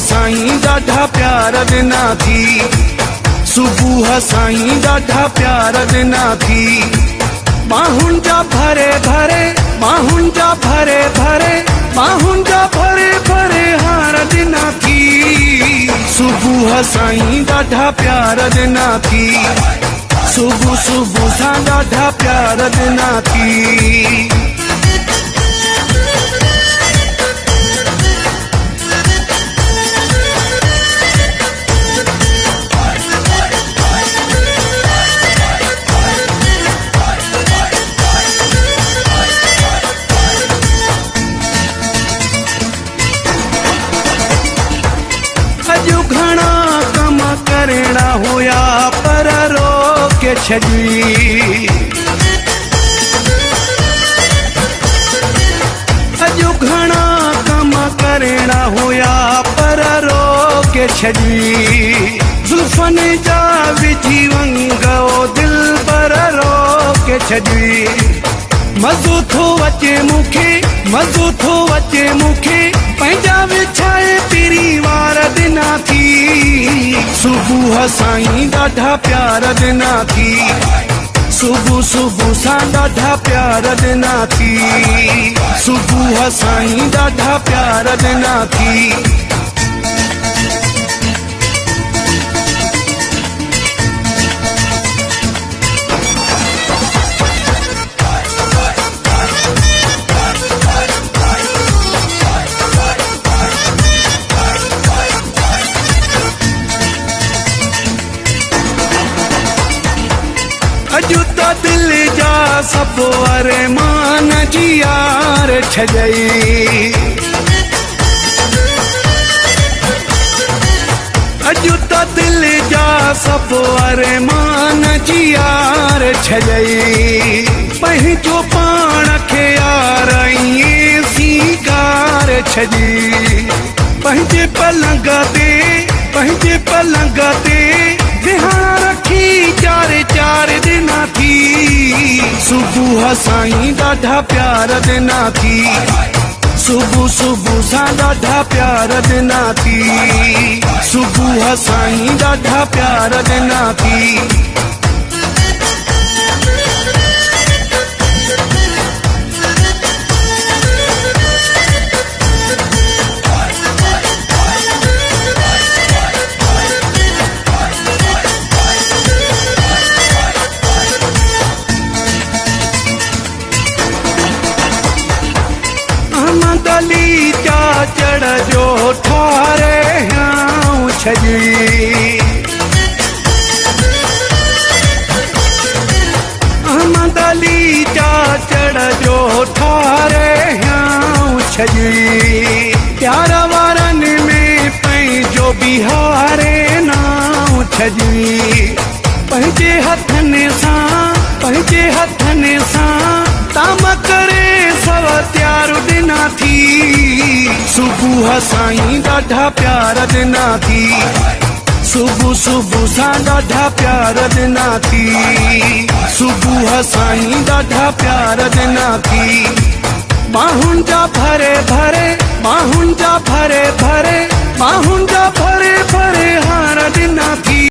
साईं ॾाढा प्यार ॾिना थी, सुबुह साईं ॾाढा प्यार ॾिना थी। बाहुनि जा भरे भरे, बाहुनि जा भरे भरे, बाहुनि जा भरे भरे हार ॾिना थी। सुबुह साईं ॾाढा प्यार ॾिना थी, सुबुह सुबुह सां ॾाढा प्यार ॾिना थी। अॼु घणा कम करणा हुया पर रोके छॾी। अॼु घणा कम करणा हुया पर रोके छॾी। जुल्फनि जा विझी वंगो दिल पर रोके छॾी। मज़ो थो अचे मूंखे, मज़ो थो अचे मूंखे, पंहिंजा विछाए परिवार ॾिना थी। सुबुह साईं ॾाढा प्यार ॾिना थी, सुबुह सुबुह सां ॾाढा प्यार ॾिना थी। सुबुह साईं ॾाढा प्यार ॾिना थी। अॼु त दिल जा सभु अरमान जी यार छॾई। अॼु त दिल जा सभु अरमान जी यार छॾई। पंहिंजो पाण खे यार ईअं सीकार छॾी। पंहिंजे पलंग ते, पंहिंजे पलंग ते विहार रखी चार चार ॾिना थी। सुबुह साईं ॾाढा प्यार ॾिना थी, सुबुह सुबुह सां ॾाढा प्यार ॾिना थी। सुबुह साईं ॾाढा प्यार ॾिना थी। गली जा चढ़ जो ठारे ह्याऊं छॾी। अहमद अली जा चढ़ जो ठारे ह्याऊं छॾी। प्यार वारनि में पंहिंजो बिहारे नाऊं छॾी। पंहिंजे हथनि सां, पंहिंजे हथनि सां ताम करे सव त्यार ॾिना थी। सुबुह साईं ॾाढा प्यार ॾिना थी, सुबुह सुबुह सां ॾाढा प्यार ॾिना थी। सुबुह साईं ॾाढा प्यार ॾिना थी। बाहुनि जा भरे भरे, बाहुनि जा भरे भरे, बाहुनि जा भरे भरे